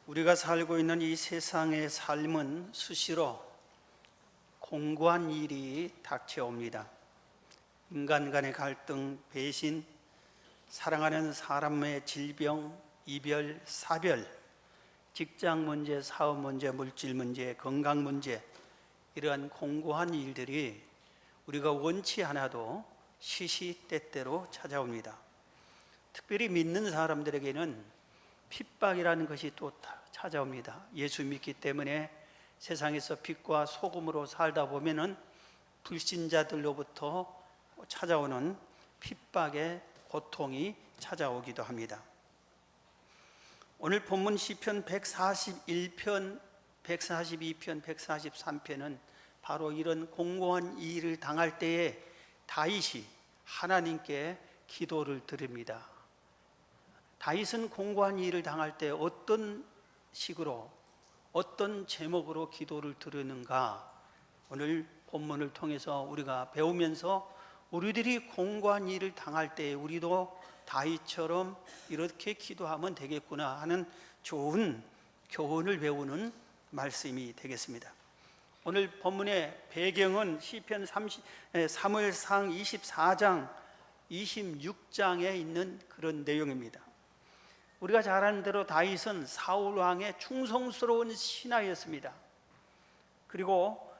우리가 살고 있는 이 세상의 삶은 수시로 공고한 일이 닥쳐옵니다. 인간 간의 갈등, 배신, 사랑하는 사람의 질병, 이별, 사별, 직장 문제, 사업 문제, 물질 문제, 건강 문제, 이러한 공고한 일들이 우리가 원치 않아도 시시때때로 찾아옵니다. 특별히 믿는 사람들에게는 핍박이라는 것이 또 찾아옵니다. 예수 믿기 때문에 세상에서 빛과 소금으로 살다 보면은 불신자들로부터 찾아오는 핍박의 고통이 찾아오기도 합니다. 오늘 본문 시편 141편, 142편, 143편은 바로 이런 공고한 일을 당할 때에 다윗이 하나님께 기도를 드립니다. 다윗은 공고한 일을 당할 때 어떤 식으로, 어떤 제목으로 기도를 드리는가, 오늘 본문을 통해서 우리가 배우면서 우리들이 공고한 일을 당할 때 우리도 다윗처럼 이렇게 기도하면 되겠구나 하는 좋은 교훈을 배우는 말씀이 되겠습니다. 오늘 본문의 배경은 시편 사무엘상 24장 26장에 있는 그런 내용입니다. 우리가 잘 아는 대로 다윗은 사울 왕의 충성스러운 신하였습니다. 그리고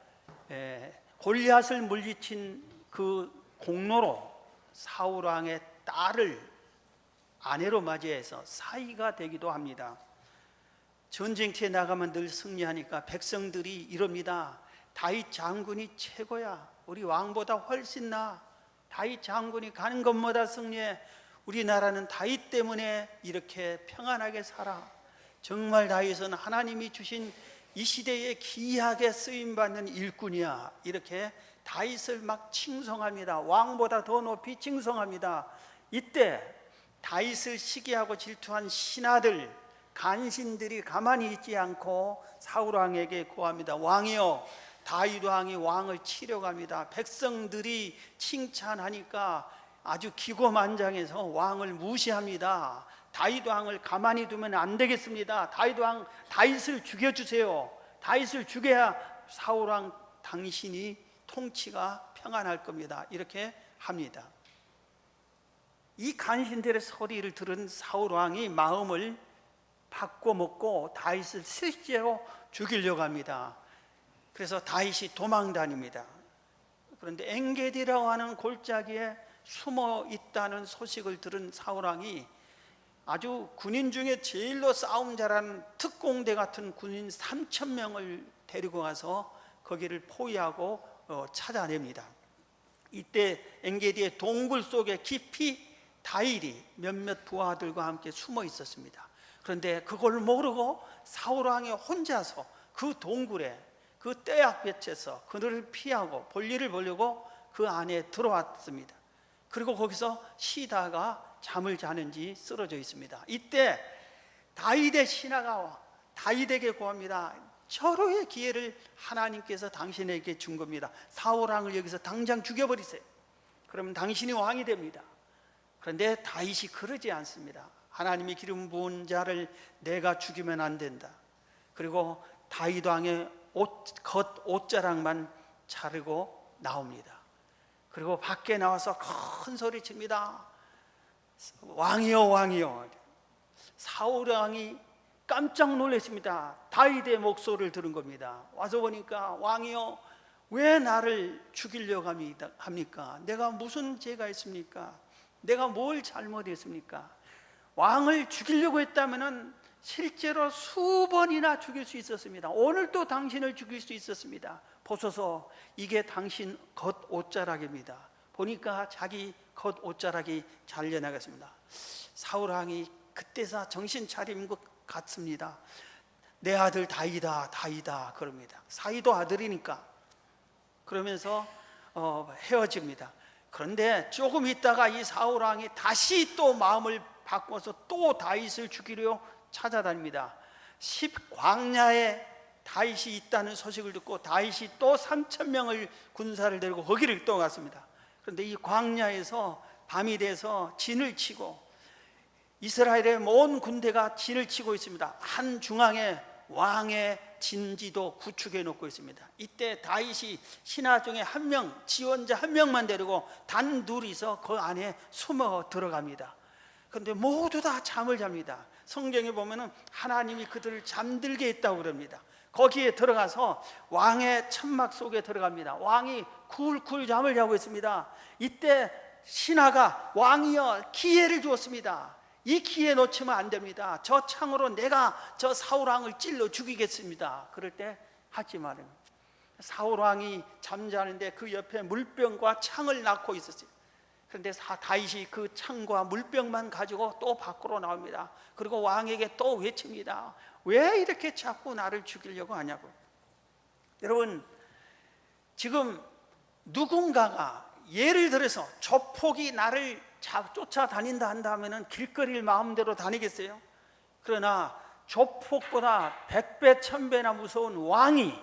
골리앗을 물리친 그 공로로 사울 왕의 딸을 아내로 맞이해서 사위가 되기도 합니다. 전쟁터에 나가면 늘 승리하니까 백성들이 이럽니다. 다윗 장군이 최고야. 우리 왕보다 훨씬 나. 다윗 장군이 가는 것마다 승리해. 우리나라는 다윗 때문에 이렇게 평안하게 살아. 정말 다윗은 하나님이 주신 이 시대에 귀하게 쓰임받는 일꾼이야. 이렇게 다윗을 막 칭송합니다. 왕보다 더 높이 칭송합니다. 이때 다윗을 시기하고 질투한 신하들, 간신들이 가만히 있지 않고 사울 왕에게 고합니다. 왕이여, 다윗 왕이 왕을 치려고 합니다. 백성들이 칭찬하니까 아주 기고만장해서 왕을 무시합니다. 다윗 왕을 가만히 두면 안 되겠습니다. 다윗을 죽여주세요. 다윗을 죽여야 사울 왕 당신이 통치가 평안할 겁니다. 이렇게 합니다. 이 간신들의 소리를 들은 사울 왕이 마음을 바꿔먹고 다윗을 실제로 죽이려고 합니다. 그래서 다윗이 도망 다닙니다. 그런데 엔게디라고 하는 골짜기에 숨어 있다는 소식을 들은 사울 왕이 아주 군인 중에 제일로 싸움 잘하는 특공대 같은 군인 3,000명을 데리고 가서 거기를 포위하고 찾아냅니다. 이때 엔게디의 동굴 속에 깊이 다윗이 몇몇 부하들과 함께 숨어 있었습니다. 그런데 그걸 모르고 사울 왕이 혼자서 그 동굴에, 그 떼약볕에서 그들을 피하고 볼일을 보려고 그 안에 들어왔습니다. 그리고 거기서 쉬다가 잠을 자는지 쓰러져 있습니다. 이때 다윗의 신하가 다윗에게 고합니다. 절호의 기회를 하나님께서 당신에게 준 겁니다. 사울 왕을 여기서 당장 죽여버리세요. 그러면 당신이 왕이 됩니다. 그런데 다윗이 그러지 않습니다. 하나님이 기름 부은 자를 내가 죽이면 안 된다. 그리고 다윗 왕의 겉옷자락만 자르고 나옵니다. 그리고 밖에 나와서 큰 소리 칩니다. 왕이여, 왕이여. 사울 왕이 깜짝 놀랐습니다. 다윗의 목소리를 들은 겁니다. 와서 보니까 왕이여, 왜 나를 죽이려고 합니까? 내가 무슨 죄가 있습니까? 내가 뭘 잘못했습니까? 왕을 죽이려고 했다면 실제로 수번이나 죽일 수 있었습니다. 오늘도 당신을 죽일 수 있었습니다. 보소서, 이게 당신 겉옷자락입니다. 보니까 자기 겉옷자락이 잘려나갔습니다. 사울 왕이 그때서 정신 차린 것 같습니다. 내 아들 다윗아, 다윗아 그럽니다. 사위도 아들이니까. 그러면서 헤어집니다. 그런데 조금 있다가 이 사울 왕이 다시 또 마음을 바꿔서 또 다윗을 죽이려 찾아다닙니다. 광야에 다윗이 있다는 소식을 듣고 다윗이 또 3,000명을 군사를 데리고 거기를 또 갔습니다. 그런데 이 광야에서 밤이 돼서 진을 치고 이스라엘의 온 군대가 진을 치고 있습니다. 한 중앙에 왕의 진지도 구축해 놓고 있습니다. 이때 다윗이 신하 중에 한 명, 지원자 한 명만 데리고 단둘이서 그 안에 숨어 들어갑니다. 그런데 모두 다 잠을 잡니다. 성경에 보면은 하나님이 그들을 잠들게 했다고 그럽니다. 거기에 들어가서 왕의 천막 속에 들어갑니다. 왕이 쿨쿨 잠을 자고 있습니다. 이때 신하가 왕이여 기회를 주었습니다. 이 기회 놓치면 안 됩니다. 저 창으로 내가 저 사울왕을 찔러 죽이겠습니다. 그럴 때 하지 말아요. 사울왕이 잠자는데 그 옆에 물병과 창을 낳고 있었어요. 그런데 다윗이 그 창과 물병만 가지고 또 밖으로 나옵니다. 그리고 왕에게 또 외칩니다. 왜 이렇게 자꾸 나를 죽이려고 하냐고. 여러분, 지금 누군가가 예를 들어서 조폭이 나를 쫓아다닌다 한다면 길거리를 마음대로 다니겠어요? 그러나 조폭보다 100배 1000배나 무서운 왕이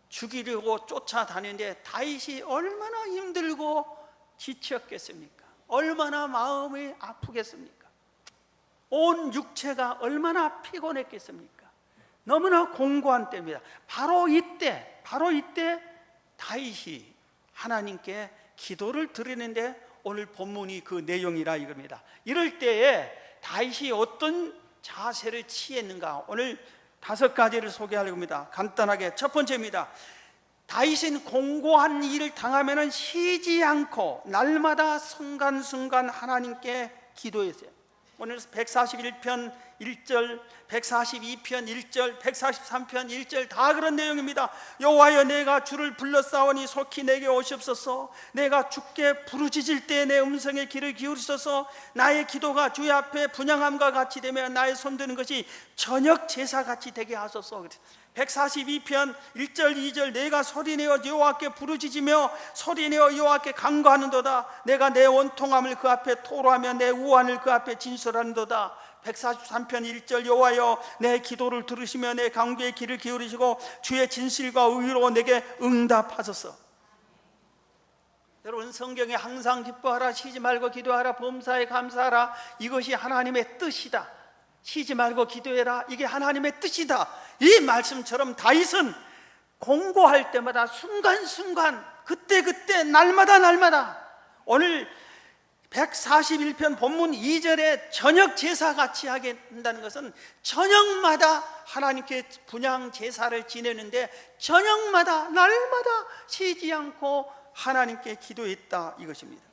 죽이려고 쫓아다니는데 다윗이 얼마나 힘들고 지쳤겠습니까? 얼마나 마음이 아프겠습니까? 온 육체가 얼마나 피곤했겠습니까? 너무나 공고한 때입니다. 바로 이때 다윗이 하나님께 기도를 드리는데 오늘 본문이 그 내용이라 이겁니다. 이럴 때에 다윗이 어떤 자세를 취했는가, 오늘 5가지를 소개하려고 합니다. 간단하게 첫 번째입니다. 다윗은 공고한 일을 당하면 쉬지 않고 날마다 순간순간 하나님께 기도했어요. 오늘 141편 1절, 142편 1절, 143편 1절 다 그런 내용입니다. 여호와여 내가 주를 불렀사오니 속히 내게 오시옵소서. 내가 주께 부르짖을 때 내 음성에 귀를 기울이소서. 나의 기도가 주의 앞에 분향함과 같이 되며 나의 손드는 것이 저녁 제사같이 되게 하소서. 142편 1절 2절 내가 소리내어 여호와께 부르짖으며 소리내어 여호와께 간구하는도다. 내가 내 원통함을 그 앞에 토로하며 내 우환을 그 앞에 진술하는도다. 143편 1절 여호와여 내 기도를 들으시며 내 간구에 귀를 기울이시고 주의 진실과 의로 내게 응답하소서. 여러분, 성경에 항상 기뻐하라, 쉬지 말고 기도하라, 범사에 감사하라, 이것이 하나님의 뜻이다. 쉬지 말고 기도해라, 이게 하나님의 뜻이다. 이 말씀처럼 다윗은 공고할 때마다 순간순간 그때 날마다 오늘 141편 본문 2절에 저녁 제사같이 하게 한다는 것은 저녁마다 하나님께 분향 제사를 지내는데 저녁마다 날마다 쉬지 않고 하나님께 기도했다 이것입니다.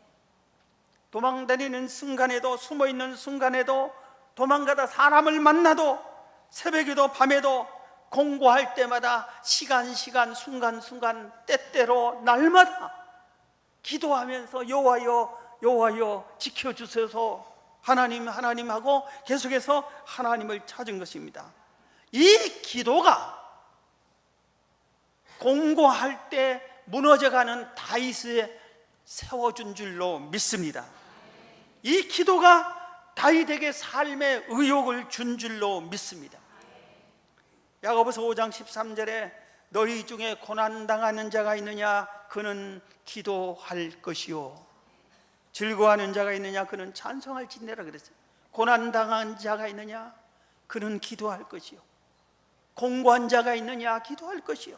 도망다니는 순간에도, 숨어있는 순간에도, 도망가다 사람을 만나도, 새벽에도 밤에도 공고할 때마다 시간 순간 때때로 날마다 기도하면서 여호와여 지켜주셔서 하나님 하고 계속해서 하나님을 찾은 것입니다. 이 기도가 공고할 때 무너져가는 다윗을 세워준 줄로 믿습니다. 이 기도가 다윗에게 삶의 의욕을 준 줄로 믿습니다. 야고보서 5장 13절에 너희 중에 고난당하는 자가 있느냐 그는 기도할 것이요 즐거워하는 자가 있느냐 그는 찬송할지니라 그랬어요. 고난당한 자가 있느냐 그는 기도할 것이요 공고한 자가 있느냐 기도할 것이요.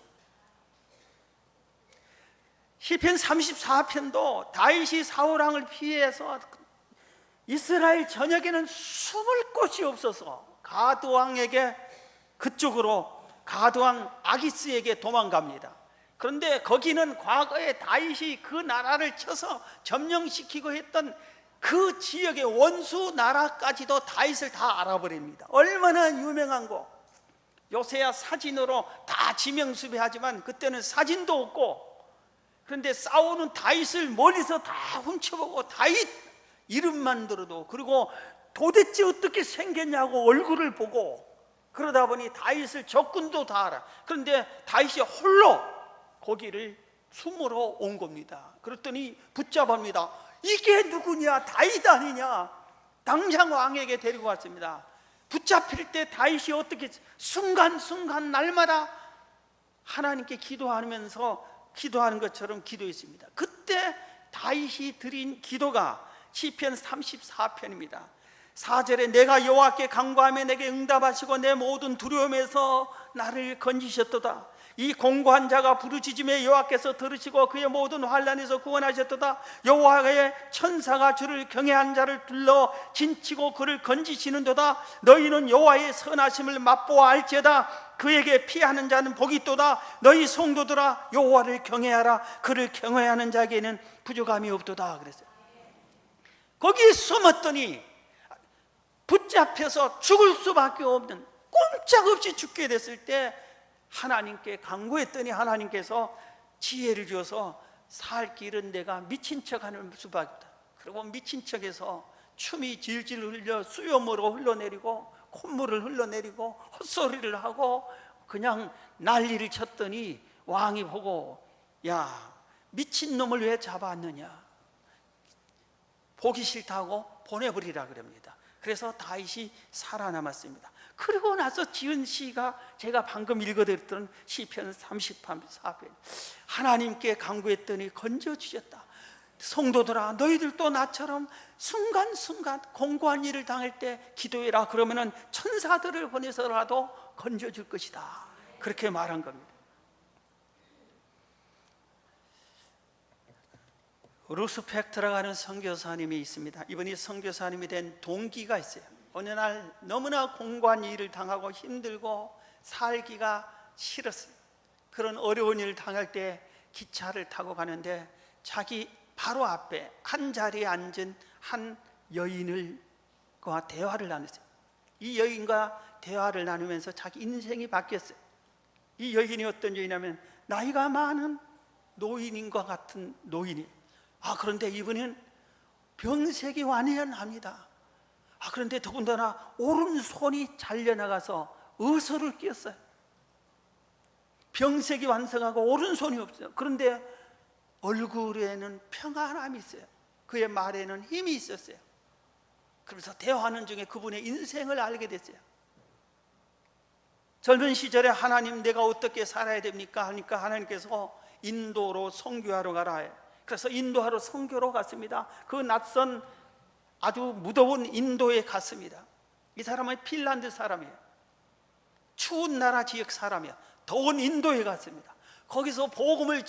시편 34편도 다윗이 사울왕을 피해서 이스라엘 전역에는 숨을 곳이 없어서 가드왕에게 그쪽으로 가드왕 아기스에게 도망갑니다. 그런데 거기는 과거에 다윗이 그 나라를 쳐서 점령시키고 했던 그 지역의 원수 나라까지도 다윗을 다 알아버립니다. 얼마나 유명한 곳. 요새야 사진으로 다 지명수배하지만 그때는 사진도 없고, 그런데 싸우는 다윗을 멀리서 다 훔쳐보고 다윗 이름만 들어도, 그리고 도대체 어떻게 생겼냐고 얼굴을 보고, 그러다 보니 다윗을 적군도 다 알아. 그런데 다윗이 홀로 거기를 숨으러 온 겁니다. 그랬더니 붙잡합니다. 이게 누구냐? 다윗 아니냐? 당장 왕에게 데리고 왔습니다. 붙잡힐 때 다윗이 어떻게 순간순간 날마다 하나님께 기도하면서 기도하는 것처럼 기도했습니다. 그때 다윗이 드린 기도가 시편 34편입니다. 4절에 내가 여호와께 간구하며 내게 응답하시고 내 모든 두려움에서 나를 건지셨도다. 이 공고한 자가 부르짖음에 여호와께서 들으시고 그의 모든 환난에서 구원하셨도다. 여호와의 천사가 주를 경외한 자를 둘러 진치고 그를 건지시는도다. 너희는 여호와의 선하심을 맛보아 알지어다. 그에게 피하는 자는 복이 있도다. 너희 성도들아 여호와를 경외하라. 그를 경외하는 자에게는 부족함이 없도다. 그랬어요. 거기에 숨었더니 붙잡혀서 죽을 수밖에 없는, 꼼짝없이 죽게 됐을 때 하나님께 간구했더니 하나님께서 지혜를 주어서 살 길은 내가 미친 척하는 수밖에 없다. 그리고 미친 척해서 춤이 질질 흘려 수염으로 흘러내리고 콧물을 흘러내리고 헛소리를 하고 그냥 난리를 쳤더니 왕이 보고 야, 미친 놈을 왜 잡았느냐, 보기 싫다고 보내버리라 그럽니다. 그래서 다윗이 살아남았습니다. 그리고 나서 지은 시가 제가 방금 읽어드렸던 시편 34편, 하나님께 간구했더니 건져주셨다. 성도들아 너희들도 나처럼 순간순간 공고한 일을 당할 때 기도해라. 그러면은 천사들을 보내서라도 건져줄 것이다. 그렇게 말한 겁니다. 루스펙트라고 하는 선교사님이 있습니다. 이분이 선교사님이 된 동기가 있어요. 어느 날 너무나 공고한 일을 당하고 힘들고 살기가 싫었어요. 그런 어려운 일을 당할 때 기차를 타고 가는데 자기 바로 앞에 한 자리에 앉은 한 여인과 대화를 나눴어요. 이 여인과 대화를 나누면서 자기 인생이 바뀌었어요. 이 여인이 어떤 여인이냐면 나이가 많은 노인인과 같은 노인이에요. 그런데 이분은 병색이 완연합니다. 그런데 더군다나 오른손이 잘려나가서 의소를 끼었어요. 병색이 완성하고 오른손이 없어요. 그런데 얼굴에는 평안함이 있어요. 그의 말에는 힘이 있었어요. 그래서 대화하는 중에 그분의 인생을 알게 됐어요. 젊은 시절에 하나님 내가 어떻게 살아야 됩니까? 하니까 하나님께서 인도로 선교하러 가라 해요. 그래서 인도하러 선교로 갔습니다. 그 낯선 아주 무더운 인도에 갔습니다. 이 사람은 핀란드 사람이에요. 추운 나라 지역 사람이에요. 더운 인도에 갔습니다. 거기서 복음을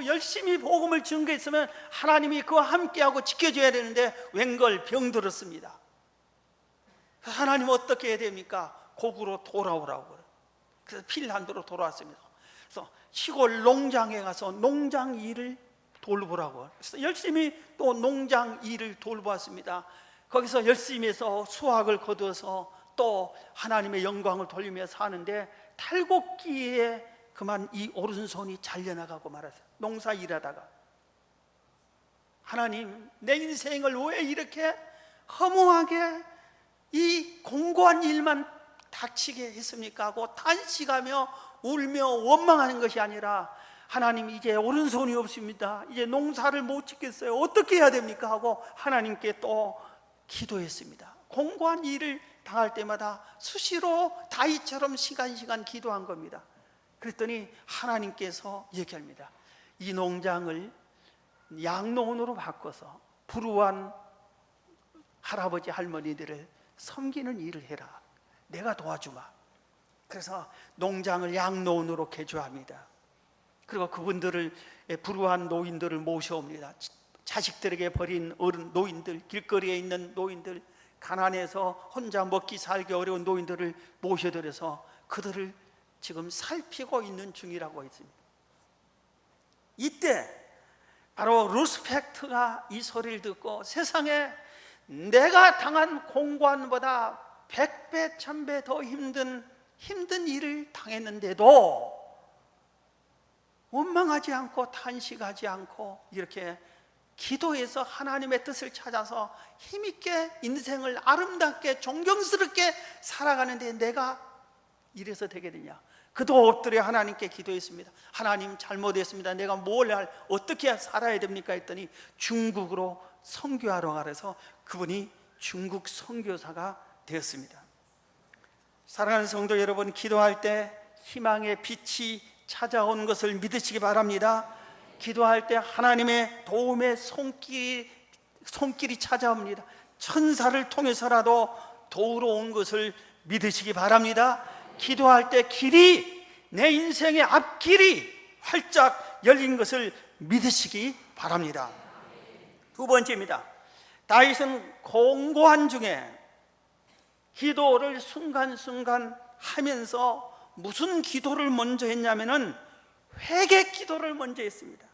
열심히 복음을 증거했으면 하나님이 그와 함께하고 지켜줘야 되는데 웬걸 병들었습니다. 하나님 어떻게 해야 됩니까? 곡으로 돌아오라고 그래요. 그래서 핀란드로 돌아왔습니다. 그래서 시골 농장에 가서 농장 일을 돌보라고. 그래서 열심히 또 농장 일을 돌보았습니다. 거기서 열심히 해서 수확을 거두어서 또 하나님의 영광을 돌리며 사는데 탈곡기에 그만 이 오른손이 잘려나가고 말았어요. 농사 일하다가 하나님 내 인생을 왜 이렇게 허무하게 이 공고한 일만 닥치게 했습니까? 하고 탄식하며 울며 원망하는 것이 아니라 하나님 이제 오른손이 없습니다. 이제 농사를 못 짓겠어요. 어떻게 해야 됩니까? 하고 하나님께 또 기도했습니다. 공고한 일을 당할 때마다 수시로 다윗처럼 시간 기도한 겁니다. 그랬더니 하나님께서 얘기합니다. 이 농장을 양농으로 바꿔서 불우한 할아버지 할머니들을 섬기는 일을 해라. 내가 도와주마. 그래서 농장을 양농으로 개조합니다. 그리고 그분들을 불우한 노인들을 모셔옵니다. 자식들에게 버린 어른 노인들, 길거리에 있는 노인들, 가난해서 혼자 먹기 살기 어려운 노인들을 모셔들여서 그들을 지금 살피고 있는 중이라고 했습니다. 이때 바로 루스펙트가 이 소리를 듣고 세상에 내가 당한 공고한보다 100배, 1000배 더 힘든 일을 당했는데도 원망하지 않고 탄식하지 않고 이렇게 기도해서 하나님의 뜻을 찾아서 힘있게 인생을 아름답게 존경스럽게 살아가는데 내가 이래서 되게 되냐. 그도 엎드려 하나님께 기도했습니다. 하나님 잘못했습니다. 내가 어떻게 살아야 됩니까? 했더니 중국으로 선교하러 가서 그분이 중국 선교사가 되었습니다. 사랑하는 성도 여러분, 기도할 때 희망의 빛이 찾아온 것을 믿으시기 바랍니다. 기도할 때 하나님의 도움의 손길이 찾아옵니다. 천사를 통해서라도 도우러 온 것을 믿으시기 바랍니다. 기도할 때 길이, 내 인생의 앞길이 활짝 열린 것을 믿으시기 바랍니다. 두 번째입니다. 다윗은 공고한 중에 기도를 순간순간 하면서 무슨 기도를 먼저 했냐면은 회개 기도를 먼저 했습니다.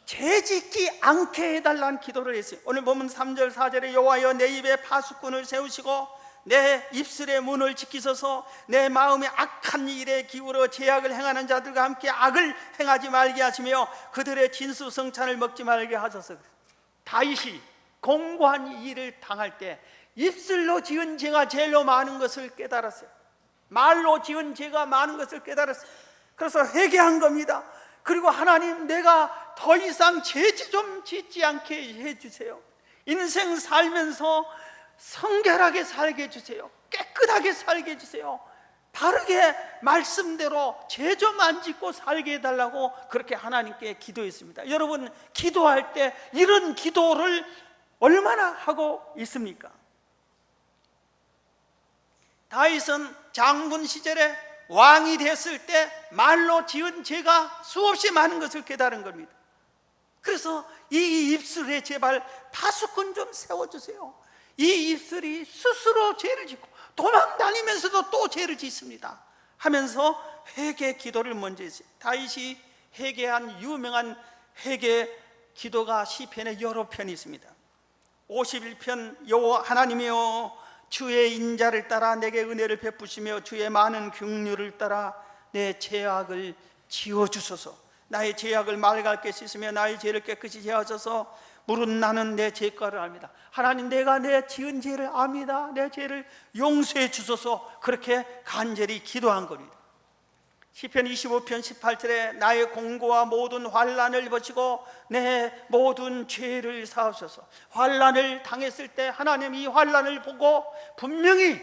죄짓지 않게 해달라는 기도를 했어요. 오늘 보면 3절 4절에 여호와여 내 입에 파수꾼을 세우시고 내 입술의 문을 지키소서. 내 마음에 악한 일에 기울어 죄악을 행하는 자들과 함께 악을 행하지 말게 하시며 그들의 진수성찬을 먹지 말게 하소서. 다윗이 공고한 일을 당할 때 입술로 지은 죄가 제일로 많은 것을 깨달았어요. 말로 지은 죄가 많은 것을 깨달았어요. 그래서 회개한 겁니다. 그리고 하나님, 내가 더 이상 죄 좀 짓지 않게 해주세요. 인생 살면서 성결하게 살게 해주세요. 깨끗하게 살게 해주세요. 바르게 말씀대로 죄 좀 안 짓고 살게 해달라고 그렇게 하나님께 기도했습니다. 여러분, 기도할 때 이런 기도를 얼마나 하고 있습니까? 다윗은 장군 시절에 왕이 됐을 때 말로 지은 죄가 수없이 많은 것을 깨달은 겁니다. 그래서 이 입술에 제발 파수꾼 좀 세워주세요. 이 입술이 스스로 죄를 짓고 도망다니면서도 또 죄를 짓습니다 하면서 회개 기도를 먼저 했어요. 다윗이 회개한 유명한 회개 기도가 시편에 여러 편이 있습니다. 51편 여호와 하나님이여 주의 인자를 따라 내게 은혜를 베푸시며 주의 많은 긍휼을 따라 내 죄악을 지워주소서. 나의 죄악을 맑게 씻으며 나의 죄를 깨끗이 제하소서. 무릇 나는 내 죄가를 압니다. 하나님, 내가 내 지은 죄를 압니다. 내 죄를 용서해 주소서. 그렇게 간절히 기도한 겁니다. 시편 25편 18절에 나의 공고와 모든 환난을 버티고 내 모든 죄를 사하소서. 환난을 당했을 때 하나님, 이 환난을 보고 분명히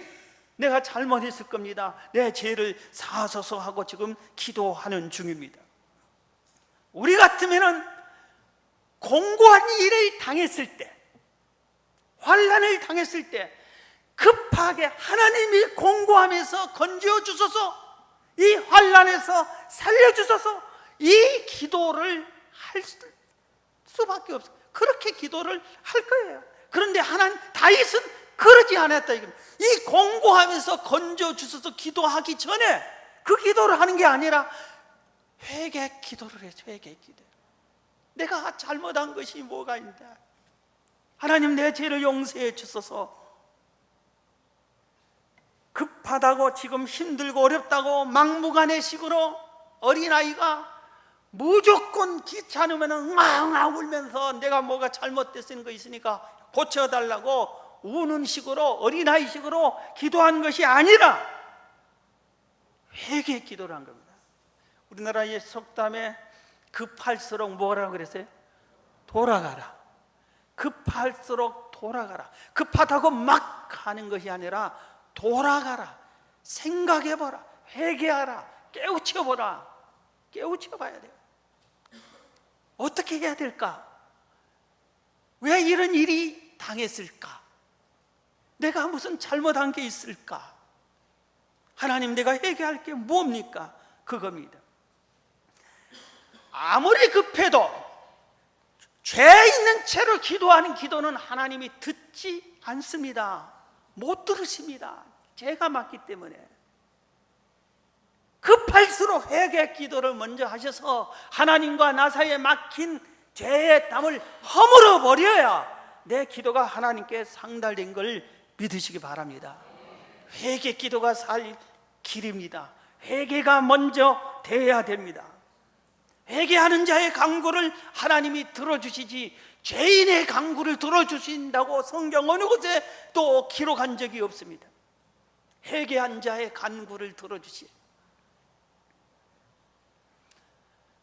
내가 잘못했을 겁니다. 내 죄를 사하소서 하고 지금 기도하는 중입니다. 우리 같으면은 공고한 일을 당했을 때, 환난을 당했을 때 급하게 하나님이 공고하면서 건져 주소서, 이 환난에서 살려주소서, 이 기도를 할 수밖에 없어요. 그렇게 기도를 할 거예요. 그런데 다윗은 그러지 않았다. 이 공고하면서 건져 주소서 기도하기 전에 그 기도를 하는 게 아니라 회개 기도를 해요. 회개 기도. 내가 잘못한 것이 뭐가 있는데 하나님, 내 죄를 용서해 주소서. 급하다고 지금 힘들고 어렵다고 막무가내식으로 어린아이가 무조건 귀찮으면 응아응아 울면서 내가 뭐가 잘못됐는 거 있으니까 고쳐달라고 우는 식으로, 어린아이식으로 기도한 것이 아니라 회개 기도를 한 겁니다. 우리나라의 속담에 급할수록 뭐라고 그랬어요? 돌아가라. 급할수록 돌아가라. 급하다고 막 하는 것이 아니라 돌아가라. 생각해봐라. 회개하라. 깨우쳐보라. 깨우쳐봐야 돼요. 어떻게 해야 될까? 왜 이런 일이 당했을까? 내가 무슨 잘못한 게 있을까? 하나님, 내가 회개할 게 뭡니까? 그겁니다. 아무리 급해도 죄 있는 채로 기도하는 기도는 하나님이 듣지 않습니다. 못 들으십니다. 죄가 많기 때문에. 급할수록 회개 기도를 먼저 하셔서 하나님과 나 사이에 막힌 죄의 담을 허물어 버려야 내 기도가 하나님께 상달된 걸 믿으시기 바랍니다. 회개 기도가 살 길입니다. 회개가 먼저 돼야 됩니다. 회개하는 자의 간구를 하나님이 들어주시지 죄인의 간구를 들어주신다고 성경 어느 곳에 또 기록한 적이 없습니다. 회개한 자의 간구를 들어주시.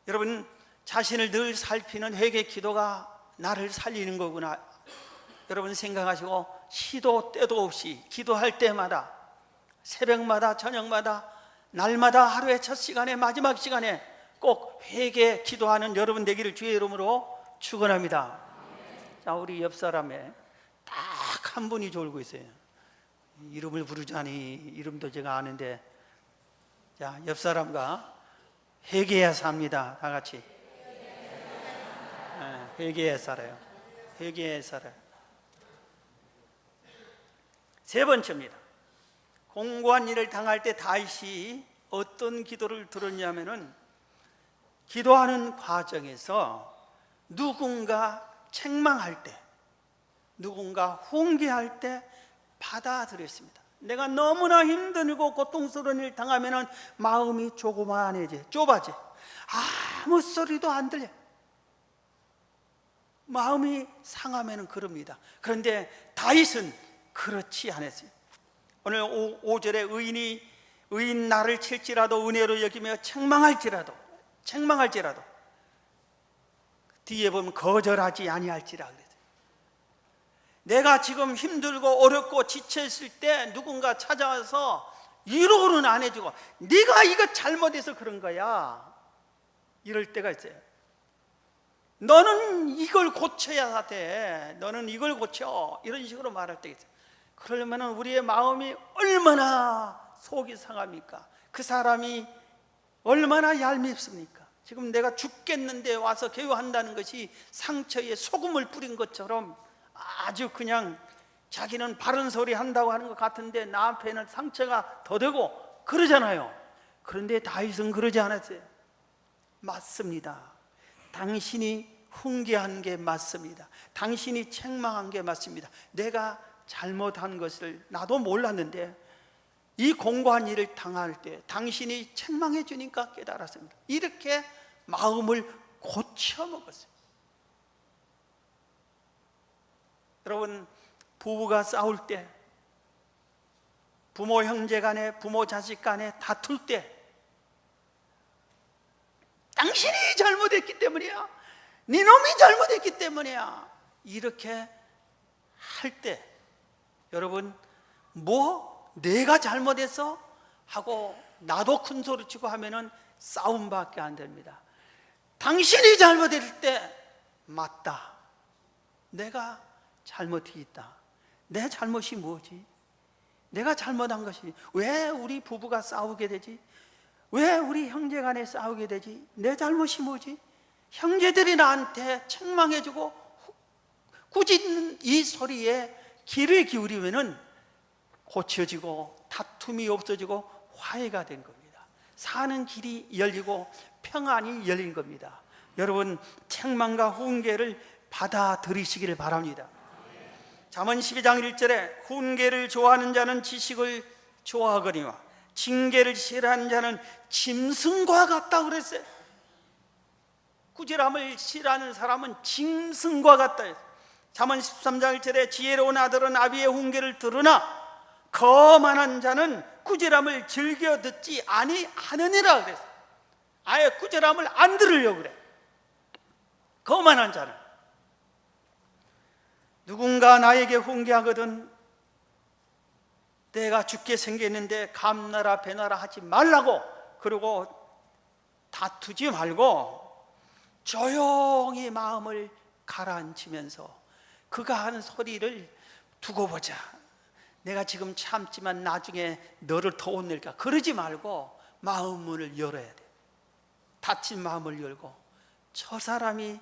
여러분, 자신을 늘 살피는 회개 기도가 나를 살리는 거구나. 여러분 생각하시고 시도 때도 없이 기도할 때마다, 새벽마다, 저녁마다, 날마다, 하루의 첫 시간에, 마지막 시간에 꼭 회개 기도하는 여러분 되기를 주의 이름으로 축원합니다. 자, 우리 옆 사람에 딱 한 분이 졸고 있어요. 이름을 부르자니 이름도 제가 아는데, 자, 옆 사람과 회개해야 삽니다. 다 같이. 회개해야 살아요. 회개해야 살아요. 세 번째입니다. 공고한 일을 당할 때 다윗이 어떤 기도를 들었냐면은, 기도하는 과정에서 누군가 책망할 때, 누군가 훈계할 때 받아들였습니다. 내가 너무나 힘들고 고통스러운 일을 당하면은 마음이 조그만해져, 좁아져. 아무 소리도 안 들려. 마음이 상하면은 그럽니다. 그런데 다윗은 그렇지 않았어요. 오늘 5절에 의인 나를 칠지라도 은혜로 여기며 책망할지라도 뒤에 보면 거절하지 아니할지라 그랬어요. 내가 지금 힘들고 어렵고 지쳐있을 때 누군가 찾아와서 위로는 안 해주고, 네가 이거 잘못해서 그런 거야, 이럴 때가 있어요. 너는 이걸 고쳐야 돼, 너는 이걸 고쳐, 이런 식으로 말할 때가 있어요. 그러려면 우리의 마음이 얼마나 속이 상합니까? 그 사람이 얼마나 얄밉습니까? 지금 내가 죽겠는데 와서 개요한다는 것이 상처에 소금을 뿌린 것처럼 아주 그냥 자기는 바른 소리 한다고 하는 것 같은데 나한테는 상처가 더 되고 그러잖아요. 그런데 다윗은 그러지 않았어요. 맞습니다. 당신이 훈계한 게 맞습니다. 당신이 책망한 게 맞습니다. 내가 잘못한 것을 나도 몰랐는데 이 공고한 일을 당할 때 당신이 책망해 주니까 깨달았습니다. 이렇게 마음을 고쳐 먹었어요. 여러분, 부부가 싸울 때, 부모 형제 간에, 부모 자식 간에 다툴 때, 당신이 잘못했기 때문이야, 네 놈이 잘못했기 때문이야, 이렇게 할 때 여러분, 내가 잘못해서 하고 나도 큰 소리 치고 하면은 싸움밖에 안 됩니다. 당신이 잘못했을 때, 맞다, 내가 잘못이 있다, 내 잘못이 뭐지? 내가 잘못한 것이 왜 우리 부부가 싸우게 되지? 왜 우리 형제 간에 싸우게 되지? 내 잘못이 뭐지? 형제들이 나한테 책망해주고 꾸짖는 이 소리에 귀를 기울이면은 고쳐지고 다툼이 없어지고 화해가 된 겁니다. 사는 길이 열리고 평안이 열린 겁니다. 여러분, 책망과 훈계를 받아들이시기를 바랍니다. 잠언 12장 1절에 훈계를 좋아하는 자는 지식을 좋아하거니와 징계를 싫어하는 자는 짐승과 같다 그랬어요. 꾸지람을 싫어하는 사람은 짐승과 같다 했어요. 잠언 13장 1절에 지혜로운 아들은 아비의 훈계를 들으나 거만한 자는 꾸지람을 즐겨 듣지 아니하느니라 그랬어요. 아예 꾸지람을 안 들으려고 그래. 거만한 자는, 누군가 나에게 훈계하거든 내가 죽게 생겼는데 감나라 배나라 하지 말라고, 그리고 다투지 말고 조용히 마음을 가라앉히면서 그가 하는 소리를 두고 보자, 내가 지금 참지만 나중에 너를 더 혼낼까, 그러지 말고 마음문을 열어야 돼. 닫힌 마음을 열고, 저 사람이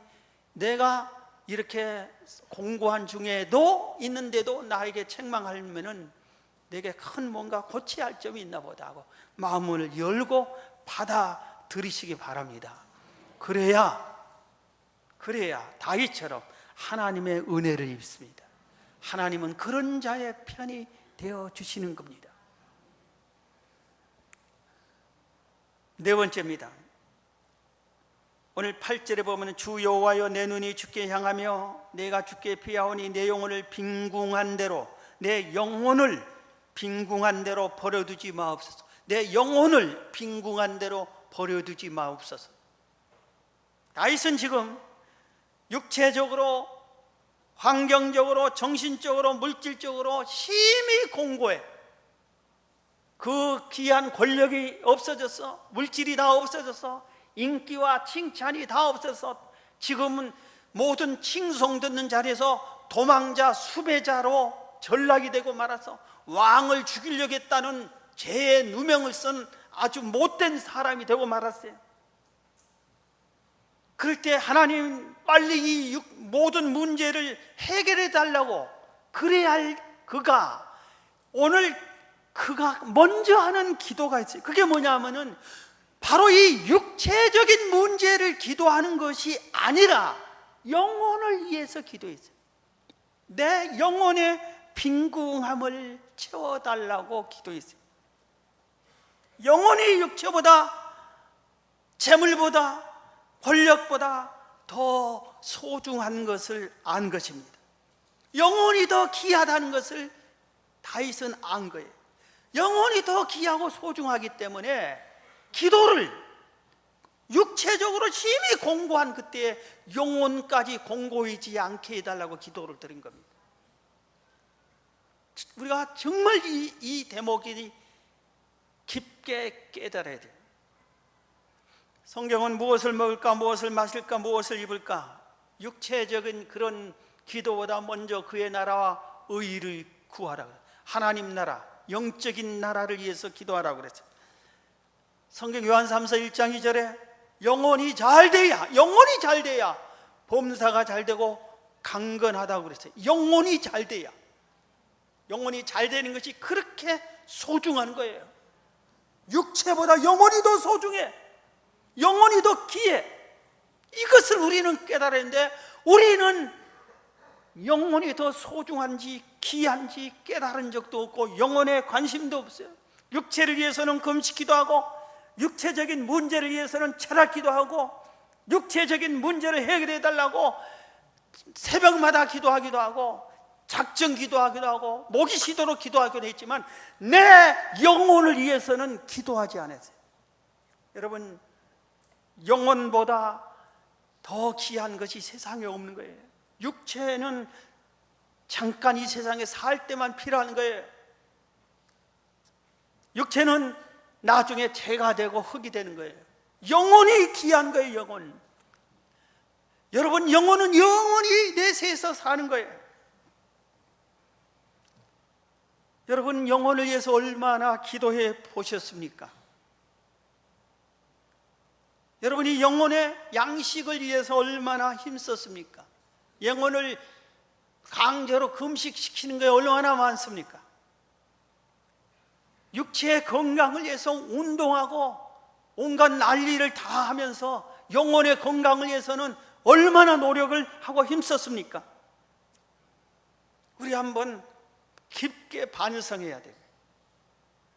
내가 이렇게 공고한 중에도 있는데도 나에게 책망하면은 내게 큰 뭔가 고쳐야 할 점이 있나 보다 하고 마음을 열고 받아들이시기 바랍니다. 그래야 다윗처럼 하나님의 은혜를 입습니다. 하나님은 그런 자의 편이 되어 주시는 겁니다. 네 번째입니다. 오늘 8절에 보면 주 여호와여, 내 눈이 주께 향하며 내가 주께 피하오니 내 영혼을 빈궁한 대로, 내 영혼을 빈궁한 대로 버려두지 마옵소서. 내 영혼을 빈궁한 대로 버려두지 마옵소서. 다윗은 지금 육체적으로, 환경적으로, 정신적으로, 물질적으로 심히 공고해. 그 귀한 권력이 없어졌어. 물질이 다 없어졌어. 인기와 칭찬이 다 없어서 지금은 모든 칭송 듣는 자리에서 도망자, 수배자로 전락이 되고 말아서 왕을 죽이려고 했다는 죄의 누명을 쓴 아주 못된 사람이 되고 말았어요. 그럴 때 하나님 빨리 이 모든 문제를 해결해 달라고, 그래야 할 그가 오늘 그가 먼저 하는 기도가 있어요. 그게 뭐냐면은 바로 이 육체적인 문제를 기도하는 것이 아니라 영혼을 위해서 기도했어요. 내 영혼의 빈궁함을 채워달라고 기도했어요. 영혼이 육체보다, 재물보다, 권력보다 더 소중한 것을 안 것입니다. 영혼이 더 귀하다는 것을 다윗은 안 거예요. 영혼이 더 귀하고 소중하기 때문에 기도를 육체적으로 심히 공고한 그때에 영혼까지 공고하지 않게 해달라고 기도를 드린 겁니다. 우리가 정말 이 대목이 깊게 깨달아야 돼요. 성경은 무엇을 먹을까, 무엇을 마실까, 무엇을 입을까, 육체적인 그런 기도보다 먼저 그의 나라와 의를 구하라, 하나님 나라, 영적인 나라를 위해서 기도하라고 그랬어요. 성경 요한 3서 1장 2절에 영혼이 잘 돼야 범사가 잘 되고 강건하다고 그랬어요. 영혼이 잘 돼야, 영혼이 잘 되는 것이 그렇게 소중한 거예요. 육체보다 영혼이 더 소중해, 영혼이 더 귀해. 이것을 우리는 깨달았는데 우리는 영혼이 더 소중한지 귀한지 깨달은 적도 없고 영혼에 관심도 없어요. 육체를 위해서는 금식기도 하고, 육체적인 문제를 위해서는 철학기도 하고, 육체적인 문제를 해결해 달라고 새벽마다 기도하기도 하고, 작정 기도하기도 하고, 모기 시도로 기도하기도 했지만 내 영혼을 위해서는 기도하지 않았어요. 여러분, 영혼보다 더 귀한 것이 세상에 없는 거예요. 육체는 잠깐 이 세상에 살 때만 필요한 거예요. 육체는 나중에 재가 되고 흙이 되는 거예요. 영혼이 귀한 거예요. 영혼. 여러분, 영혼은 영원히 내세에서 사는 거예요. 여러분, 영혼을 위해서 얼마나 기도해 보셨습니까? 여러분이 영혼의 양식을 위해서 얼마나 힘썼습니까? 영혼을 강제로 금식시키는 게 얼마나 많습니까? 육체의 건강을 위해서 운동하고 온갖 난리를 다 하면서 영혼의 건강을 위해서는 얼마나 노력을 하고 힘썼습니까? 우리 한번 깊게 반성해야 돼요.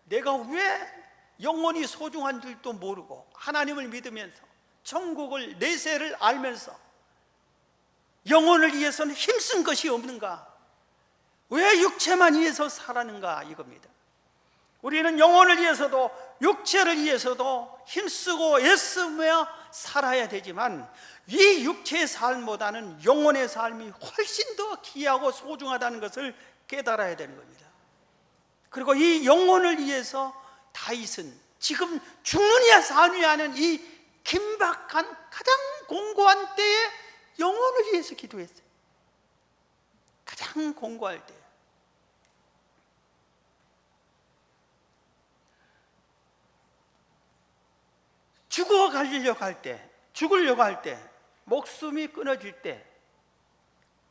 내가 왜 영혼이 소중한 줄도 모르고 하나님을 믿으면서 천국을 내세를 알면서 영혼을 위해서는 힘쓴 것이 없는가? 왜 육체만 위해서 살았는가? 이겁니다. 우리는 영혼을 위해서도 육체를 위해서도 힘쓰고 애쓰며 살아야 되지만 이 육체의 삶보다는 영혼의 삶이 훨씬 더 귀하고 소중하다는 것을 깨달아야 되는 겁니다. 그리고 이 영혼을 위해서 다윗은 지금 죽느냐 사느냐 하는 이 긴박한 가장 공고한 때에 영혼을 위해서 기도했어요. 가장 공고할 때. 죽으려고 할 때, 목숨이 끊어질 때,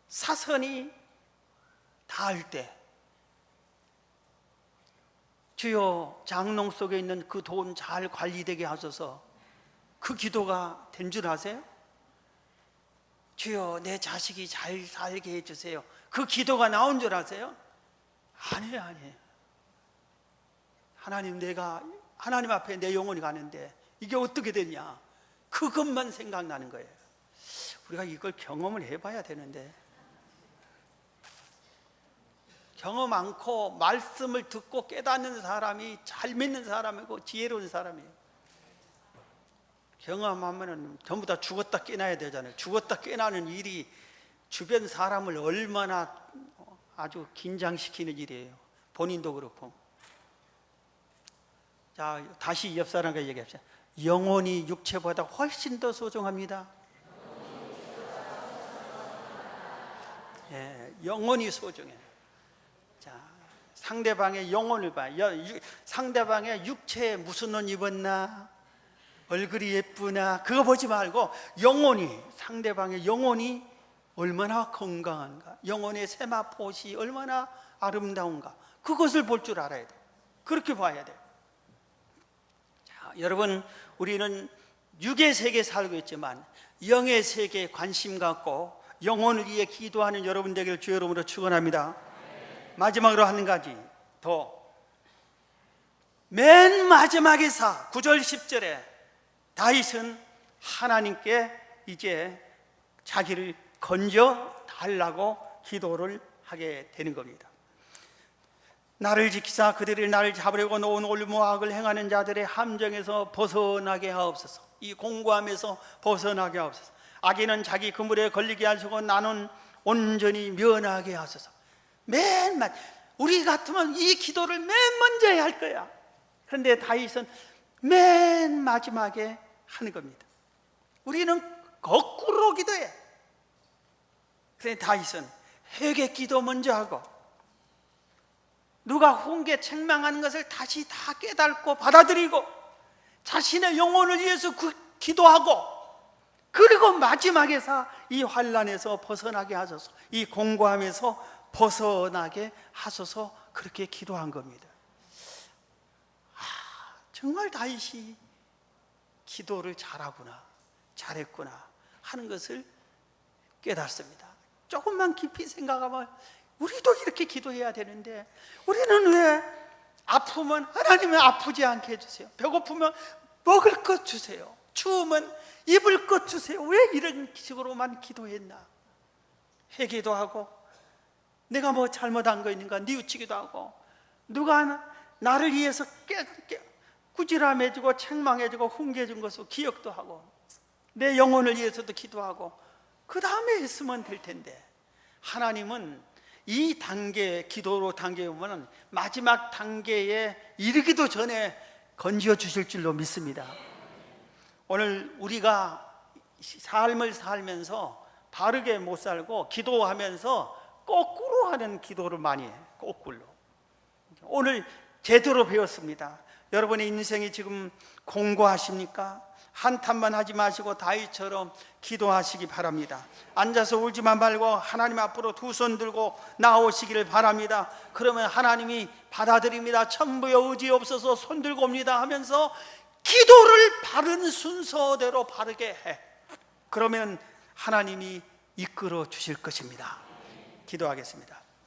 사선이 닿을 때, 주여 장롱 속에 있는 그 돈 잘 관리되게 하소서, 그 기도가 된 줄 아세요? 주여 내 자식이 잘 살게 해주세요, 그 기도가 나온 줄 아세요? 아니에요. 하나님 앞에 내 영혼이 가는데 이게 어떻게 되냐, 그것만 생각나는 거예요. 우리가 이걸 경험을 해봐야 되는데, 경험 많고 말씀을 듣고 깨닫는 사람이 잘 믿는 사람이고 지혜로운 사람이에요. 경험하면은 전부 다 죽었다 깨나야 되잖아요. 죽었다 깨나는 일이 주변 사람을 얼마나 아주 긴장시키는 일이에요. 본인도 그렇고. 자, 다시 옆 사람과 얘기합시다. 영혼이 육체보다 훨씬 더 소중합니다. 영혼이 소중해. 자, 상대방의 영혼을 봐. 상대방의 육체에 무슨 옷 입었나, 얼굴이 예쁘나, 그거 보지 말고 상대방의 영혼이 얼마나 건강한가, 영혼의 세마포시 얼마나 아름다운가, 그것을 볼 줄 알아야 돼. 그렇게 봐야 돼. 자, 여러분, 우리는 육의 세계에 살고 있지만 영의 세계에 관심 갖고 영혼을 위해 기도하는 여러분 되기를 주의 이름으로 축원합니다. 마지막으로 한 가지 더. 맨 마지막에 9절 10절에 다윗은 하나님께 이제 자기를 건져 달라고 기도를 하게 되는 겁니다. 나를 지키사 그들이 나를 잡으려고 놓은 올무악을 행하는 자들의 함정에서 벗어나게 하옵소서. 이 공고함에서 벗어나게 하옵소서. 악인은 자기 그물에 걸리게 하시고 나는 온전히 면하게 하소서. 우리 같으면 이 기도를 맨 먼저 해야 할 거야. 그런데 다윗은 맨 마지막에 하는 겁니다. 우리는 거꾸로 기도해. 그런데 다윗은 회개 기도 먼저 하고, 누가 훈계 책망하는 것을 다시 다 깨닫고 받아들이고, 자신의 영혼을 위해서 기도하고, 그리고 마지막에서 이 환난에서 벗어나게 하소서, 이 공고함에서 벗어나게 하소서, 그렇게 기도한 겁니다. 정말 다윗이 기도를 잘했구나 하는 것을 깨닫습니다. 조금만 깊이 생각하면 우리도 이렇게 기도해야 되는데, 우리는 왜 아프면 하나님은 아프지 않게 해주세요, 배고프면 먹을 것 주세요, 추우면 입을 것 주세요, 왜 이런 식으로만 기도했나? 회개도 하고, 내가 뭐 잘못한 거 있는가 뉘우치기도 하고, 누가 나를 위해서 꾸지람해주고 책망해주고 훈계해준 것을 기억도 하고, 내 영혼을 위해서도 기도하고, 그 다음에 했으면 될 텐데, 하나님은 이 단계, 기도로 단계 보면 마지막 단계에 이르기도 전에 건져 주실 줄로 믿습니다. 오늘 우리가 삶을 살면서 바르게 못 살고 기도하면서 거꾸로 하는 기도를 많이 해요. 거꾸로. 오늘 제대로 배웠습니다. 여러분의 인생이 지금 공고하십니까? 한탄만 하지 마시고 다윗처럼 기도하시기 바랍니다. 앉아서 울지만 말고 하나님 앞으로 두 손 들고 나오시기를 바랍니다. 그러면 하나님이 받아들입니다. 천부여 의지없어서 손 들고 옵니다 하면서 기도를 바른 순서대로 바르게 해. 그러면 하나님이 이끌어 주실 것입니다. 기도하겠습니다.